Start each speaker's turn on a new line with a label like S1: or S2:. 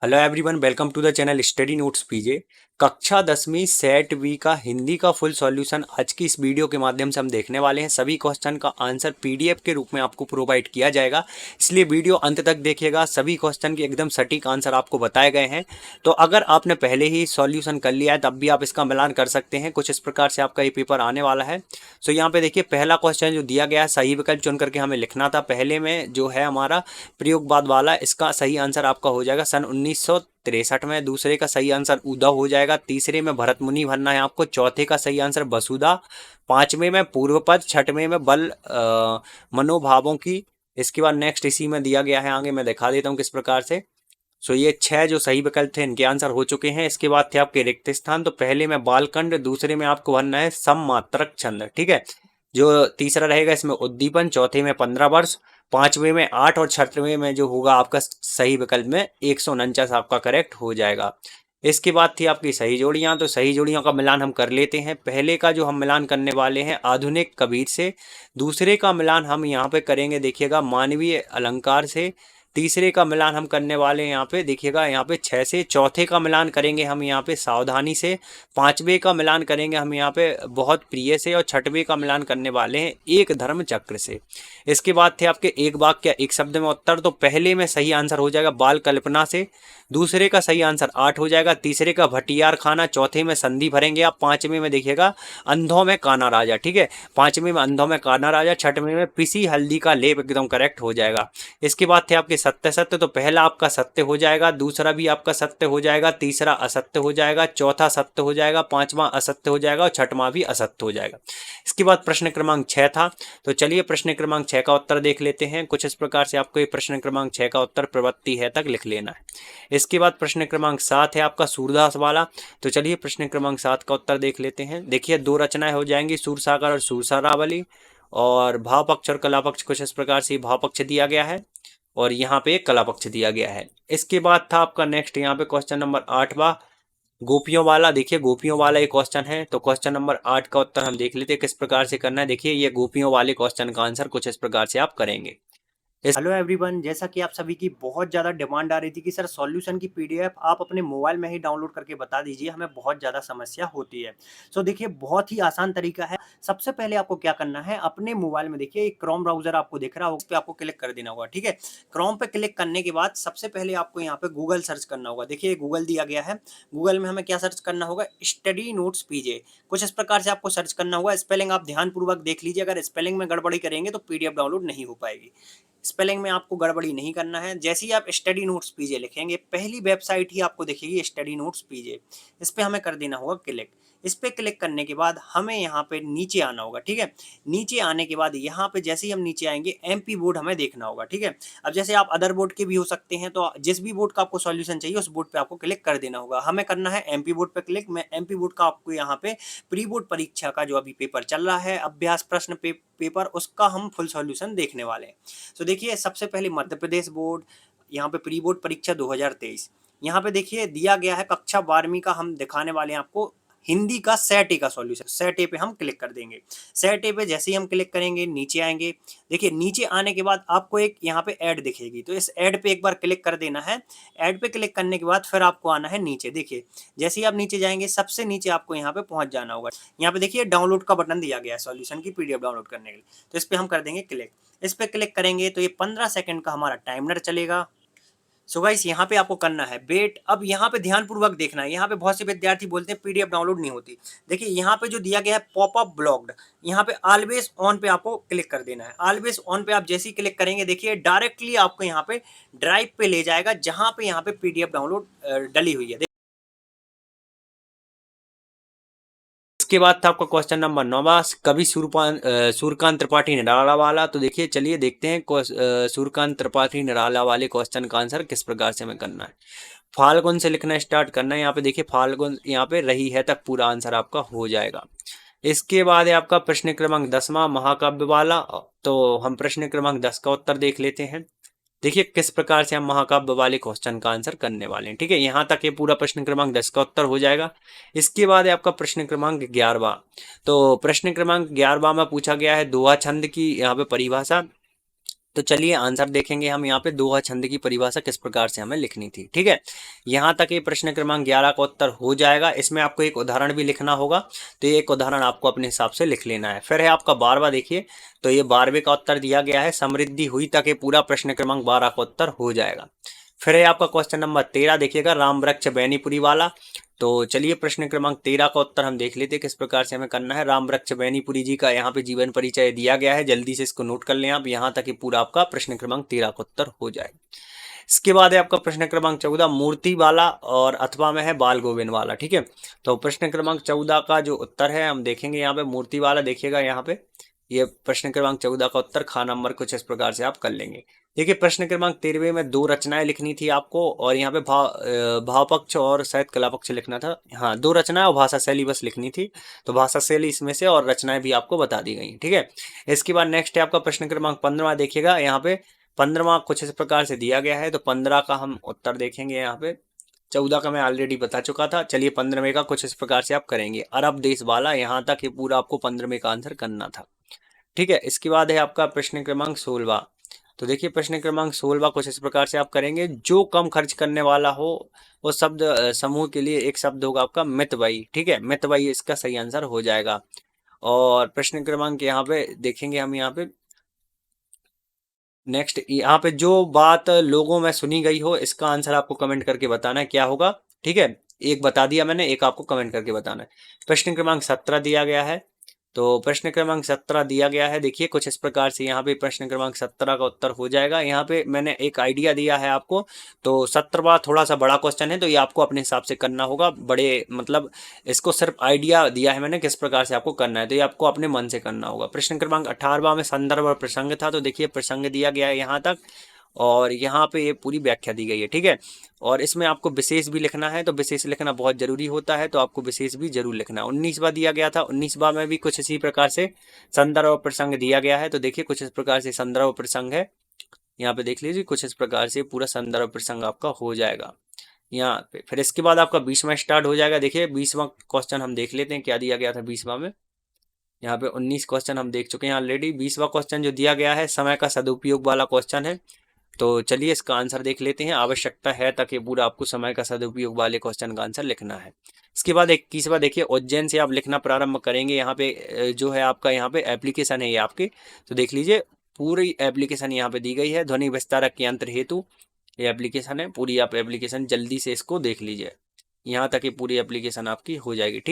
S1: Hello everyone, welcome to the channel study notes PJ. कक्षा 10वीं set we का हिंदी का फुल सॉल्यूशन आज की इस वीडियो के माध्यम से हम देखने वाले हैं। सभी क्वेश्चन का आंसर पीडीएफ के रूप में आपको प्रोवाइड किया जाएगा, इसलिए वीडियो अंत तक देखिएगा। सभी क्वेश्चन के एकदम सटीक आंसर आपको बताए गए हैं। तो अगर आपने पहले ही सॉल्यूशन कर लिया है तब भी आप इसका मिलान कर सकते हैं। कुछ इस प्रकार से आपका ये पेपर आने वाला है। सो यहाँ पे देखिए, पहला क्वेश्चन जो दिया गया है सही विकल्प चुन करके हमें लिखना था। पहले में जो है हमारा प्रयोगवाद वाला, इसका सही आंसर आपका हो जाएगा सन 1963 में। दूसरे का सही आंसर उद्धव हो जाएगा। तीसरे में भरत मुनि भरना है आपको। चौथे का सही आंसर वसुधा। पांचवें में पूर्व पद। छठवें में बल मनोभावों की। इसके बाद नेक्स्ट इसी में दिया गया है, आगे मैं दिखा देता हूँ किस प्रकार से। सो ये 6 जो सही विकल्प थे इनके आंसर हो चुके हैं। इसके बाद थे आपके रिक्त स्थान। तो पहले में बालखंड, दूसरे में आपको भरना है सममात्रक छंद, ठीक है। जो तीसरा रहेगा इसमें उद्दीपन। चौथे में 15 वर्ष। पांचवें में 8 और छठवें में जो होगा आपका सही विकल्प में 149 आपका करेक्ट हो जाएगा। इसके बाद थी आपकी सही जोड़ियां। तो सही जोड़ियों का मिलान हम कर लेते हैं। पहले का जो हम मिलान करने वाले हैं आधुनिक कबीर से। दूसरे का मिलान हम यहाँ पे करेंगे, देखिएगा, मानवीय अलंकार से। तीसरे का मिलान हम करने वाले हैं यहाँ पे, देखिएगा, यहाँ पे 6 से। चौथे का मिलान करेंगे हम यहाँ पे सावधानी से। पांचवे का मिलान करेंगे हम यहाँ पे बहुत प्रिय से। और छठवें का मिलान करने वाले हैं एक धर्म चक्र से। इसके बाद थे आपके एक वाक्य एक शब्द में उत्तर। तो पहले में सही आंसर हो जाएगा बाल कल्पना से। दूसरे का सही आंसर 8 हो जाएगा। तीसरे का भटियार खाना। चौथे में संधि भरेंगे आप। पांचवें में देखिएगा अंधों में काना राजा, ठीक है। पांचवें में अंधों में काना राजा। छठवें में पिसी हल्दी का लेप, एकदम करेक्ट हो जाएगा। इसके बाद थे आपके सत्य सत्य। तो पहला आपका सत्य हो जाएगा, दूसरा भी आपका सत्य हो जाएगा, तीसरा असत्य हो जाएगा, चौथा सत्य हो जाएगा, पांचवा असत्य हो जाएगा और छठवां भी असत्य हो जाएगा। इसके बाद प्रश्न क्रमांक 6 था। तो चलिए प्रश्न क्रमांक 6 का उत्तर देख लेते हैं। कुछ इस प्रकार से आपको ये प्रश्न क्रमांक 6 का उत्तर प्रवृत्ति है तक लिख लेना है। इसके बाद प्रश्न क्रमांक 7 है आपका सूरदास वाला। तो चलिए प्रश्न क्रमांक 7 का उत्तर देख लेते हैं। देखिए, दो रचनाएं हो जाएंगी, सूरसागर और सूरसारावली। और भाव पक्ष और कला पक्ष कुछ इस प्रकार से भाव पक्ष दिया गया है और यहाँ पे कला पक्ष दिया गया है। इसके बाद था आपका नेक्स्ट यहाँ पे क्वेश्चन नंबर 8वां, गोपियों वाला। देखिए, गोपियों वाला एक क्वेश्चन है। तो क्वेश्चन नंबर 8 का उत्तर हम देख लेते हैं किस प्रकार से करना है। देखिए, ये गोपियों वाले क्वेश्चन का आंसर कुछ इस प्रकार से आप करेंगे।
S2: हेलो एवरीवन, जैसा कि आप सभी की बहुत ज़्यादा डिमांड आ रही थी कि सर सॉल्यूशन की पीडीएफ आप अपने मोबाइल में ही डाउनलोड करके बता दीजिए, हमें बहुत ज़्यादा समस्या होती है। सो देखिए, बहुत ही आसान तरीका है। सबसे पहले आपको क्या करना है, अपने मोबाइल में देखिए एक क्रोम ब्राउज़र आपको दिख रहा होगा, उस पे आपको क्लिक कर देना होगा, ठीक है। क्रोम पे क्लिक करने के बाद सबसे पहले आपको यहाँ पे गूगल सर्च करना होगा। देखिए गूगल दिया गया है, गूगल में हमें क्या सर्च करना होगा, स्टडी नोट्स पीजे। कुछ इस प्रकार से आपको सर्च करना होगा। स्पेलिंग आप ध्यानपूर्वक देख लीजिए, अगर स्पेलिंग में गड़बड़ी करेंगे तो पीडीएफ डाउनलोड नहीं हो पाएगी। स्पेलिंग में आपको गड़बड़ी नहीं करना है। जैसे ही आप स्टडी नोट्स पीजे लिखेंगे, पहली वेबसाइट ही आपको दिखेगी स्टडी नोट्स पीजे। इस पे हमें कर देना होगा क्लिक। इस पे क्लिक करने के बाद हमें यहाँ पे नीचे आना होगा, ठीक है। नीचे आने के बाद यहाँ पे जैसे ही हम नीचे आएंगे, एमपी बोर्ड हमें देखना होगा, ठीक है। अब जैसे आप अदर बोर्ड के भी हो सकते हैं, तो जिस भी बोर्ड का आपको सॉल्यूशन चाहिए उस बोर्ड पे आपको क्लिक कर देना होगा। हमें करना है एमपी बोर्ड पे क्लिक। मैं एमपी बोर्ड का आपको यहाँ पे प्री बोर्ड परीक्षा का जो अभी पेपर चल रहा है, अभ्यास प्रश्न पेपर, उसका हम फुल सॉल्यूशन देखने वाले हैं। तो देखिए, सबसे पहले मध्य प्रदेश बोर्ड, यहाँ पे प्री बोर्ड परीक्षा 2023। यहाँ पे देखिए दिया गया है कक्षा 12वीं का, हम दिखाने वाले हैं आपको हिंदी का सेट ए का सॉल्यूशन। सेट ए पे हम क्लिक कर देंगे। सेट ए पे जैसे ही हम क्लिक करेंगे, नीचे आएंगे। देखिए, नीचे आने के बाद आपको एक यहाँ पे ऐड दिखेगी, तो इस ऐड पे एक बार क्लिक कर देना है। ऐड पे क्लिक करने के बाद फिर आपको आना है नीचे। देखिए, जैसे ही आप नीचे जाएंगे, सबसे नीचे आपको यहाँ पे पहुंच जाना होगा। यहाँ पे देखिए डाउनलोड का बटन दिया गया है सॉल्यूशन की पीडीएफ डाउनलोड करने के लिए, तो इस पे हम कर देंगे क्लिक। इस पे क्लिक करेंगे तो ये 15 सेकंड का हमारा टाइमर चलेगा। सो गाइस, यहाँ पे आपको करना है वेट। अब यहाँ पे ध्यानपूर्वक देखना है। यहाँ पे बहुत से विद्यार्थी बोलते हैं पीडीएफ डाउनलोड नहीं होती। देखिए, यहाँ पे जो दिया गया है पॉपअप ब्लॉक्ड, यहाँ पे ऑलवेज ऑन पे आपको क्लिक कर देना है। ऑलवेज ऑन पे आप जैसे ही क्लिक करेंगे, देखिए डायरेक्टली आपको यहाँ पे ड्राइव पे ले जाएगा, जहाँ पे यहाँ पे पीडीएफ डाउनलोड डली हुई है।
S1: इसके बाद था आपका क्वेश्चन नंबर 9वां, कवि सूर्यकांत त्रिपाठी निराला वाला। तो देखिए, चलिए देखते हैं सूर्यकांत त्रिपाठी निराला वाले क्वेश्चन का आंसर किस प्रकार से हमें करना है। फाल्गुन से लिखना स्टार्ट करना है। यहाँ पे देखिए फाल्गुन यहाँ पे रही है तक पूरा आंसर आपका हो जाएगा। इसके बाद है आपका प्रश्न क्रमांक 10वां, महाकाव्य वाला। तो हम प्रश्न क्रमांक 10 का उत्तर देख लेते हैं। देखिए किस प्रकार से हम महाकाव्य वाले क्वेश्चन का आंसर करने वाले हैं, ठीक है। यहाँ तक ये पूरा प्रश्न क्रमांक 10 का उत्तर हो जाएगा। इसके बाद है आपका प्रश्न क्रमांक 11वां। तो प्रश्न क्रमांक 11वां में पूछा गया है दोहा छंद की यहाँ पे परिभाषा। तो चलिए आंसर देखेंगे हम यहाँ पे। दोहा छंद की परिभाषा किस प्रकार से हमें लिखनी थी, ठीक है। यहाँ तक ये प्रश्न क्रमांक 11 का उत्तर हो जाएगा। इसमें आपको एक उदाहरण भी लिखना होगा, तो ये एक उदाहरण आपको अपने हिसाब से लिख लेना है। फिर है आपका 12वां, देखिए तो ये 12वें का उत्तर दिया गया है, समृद्धि हुई तक ये पूरा प्रश्न क्रमांक 12 का उत्तर हो जाएगा। फिर है आपका क्वेश्चन नंबर 13, देखिएगा राम वृक्ष बैनीपुरी वाला। तो चलिए प्रश्न क्रमांक 13 का उत्तर हम देख लेते हैं किस प्रकार से हमें करना है। राम वृक्ष बैनीपुरी जी का यहाँ पे जीवन परिचय दिया गया है, जल्दी से इसको नोट कर लें आप। यहाँ तक ही पूरा आपका प्रश्न क्रमांक 13 का उत्तर हो जाएगा। इसके बाद है आपका प्रश्न क्रमांक 14, मूर्ति वाला और अथवा में है बाल गोविंद वाला, ठीक है। तो प्रश्न क्रमांक 14 का जो उत्तर है हम देखेंगे यहाँ पे मूर्ति वाला। देखिएगा यहाँ पे ये प्रश्न क्रमांक 14 का उत्तर खा नंबर कुछ इस प्रकार से आप कर लेंगे। देखिए प्रश्न क्रमांक 13वें में 2 रचनाएं लिखनी थी आपको, और यहाँ पे भाव पक्ष और शायद कला पक्ष लिखना था। हाँ, 2 रचनाएं और भाषा शैली बस लिखनी थी। तो भाषा शैली इसमें से और रचनाएं भी आपको बता दी गई, ठीक है। इसके बाद नेक्स्ट है आपका प्रश्न क्रमांक 15। देखिएगा यहाँ पे 15वां कुछ इस प्रकार से दिया गया है, तो 15 का हम उत्तर देखेंगे यहाँ पे। 14 का मैं ऑलरेडी बता चुका था। चलिए 15वें का कुछ इस प्रकार से आप करेंगे, अरब देश वाला। यहाँ तक ये पूरा आपको 15वें का आंसर करना था, ठीक है। इसके बाद है आपका प्रश्न क्रमांक 16। तो देखिए प्रश्न क्रमांक 16 कुछ इस प्रकार से आप करेंगे, जो कम खर्च करने वाला हो वो शब्द समूह के लिए एक शब्द होगा आपका मितव्ययी, ठीक है। मितव्ययी इसका सही आंसर हो जाएगा। और प्रश्न क्रमांक यहाँ पे देखेंगे हम, यहाँ पे नेक्स्ट यहाँ पे जो बात लोगों में सुनी गई हो, इसका आंसर आपको कमेंट करके बताना है क्या होगा, ठीक है। एक बता दिया मैंने, एक आपको कमेंट करके बताना है। प्रश्न क्रमांक 17 दिया गया है। तो प्रश्न क्रमांक 17 दिया गया है, देखिए कुछ इस प्रकार से यहाँ पे प्रश्न क्रमांक 17 का उत्तर हो जाएगा। यहाँ पे मैंने एक आइडिया दिया है आपको। तो 17वां थोड़ा सा बड़ा क्वेश्चन है, तो ये आपको अपने हिसाब से करना होगा। बड़े मतलब इसको सिर्फ आइडिया दिया है मैंने किस प्रकार से आपको करना है, तो ये आपको अपने मन से करना होगा। प्रश्न क्रमांक 18वां में संदर्भ और प्रसंग था, तो देखिए प्रसंग दिया गया है यहाँ तक, और यहाँ पे ये पूरी व्याख्या दी गई है, ठीक है। और इसमें आपको विशेष भी लिखना है, तो विशेष लिखना बहुत जरूरी होता है, तो आपको विशेष भी जरूर लिखना है। 19वां दिया गया था, 19वां में भी कुछ इसी प्रकार से संदर्भ और प्रसंग दिया गया है। तो देखिए कुछ इस प्रकार से संदर्भ और प्रसंग है, यहाँ पे देख लीजिए कुछ इस प्रकार से पूरा संदर्भ प्रसंग आपका हो जाएगा यहाँ पे। फिर इसके बाद आपका 20वां स्टार्ट हो जाएगा। देखिए 20वां क्वेश्चन हम देख लेते हैं क्या दिया गया था 20वां में। यहाँ पे 19 क्वेश्चन हम देख चुके हैं ऑलरेडी। 20वां क्वेश्चन जो दिया गया है समय का सदुपयोग वाला क्वेश्चन है। तो चलिए इसका आंसर देख लेते हैं। आवश्यकता है ताकि पूरा आपको समय का सदुपयोग वाले क्वेश्चन का आंसर लिखना है। इसके बाद 21वां देखिए, उज्जैन से आप लिखना प्रारंभ करेंगे। यहाँ पे जो है आपका यहाँ पे एप्लीकेशन है ये आपकी, तो देख लीजिए पूरी एप्लीकेशन यहाँ पे दी गई है। ध्वनि विस्तारक यंत्र हेतु ये एप्लीकेशन है पूरी, आप एप्लीकेशन जल्दी से इसको देख लीजिए। यहाँ तक ये पूरी एप्लीकेशन आपकी हो जाएगी, ठीक।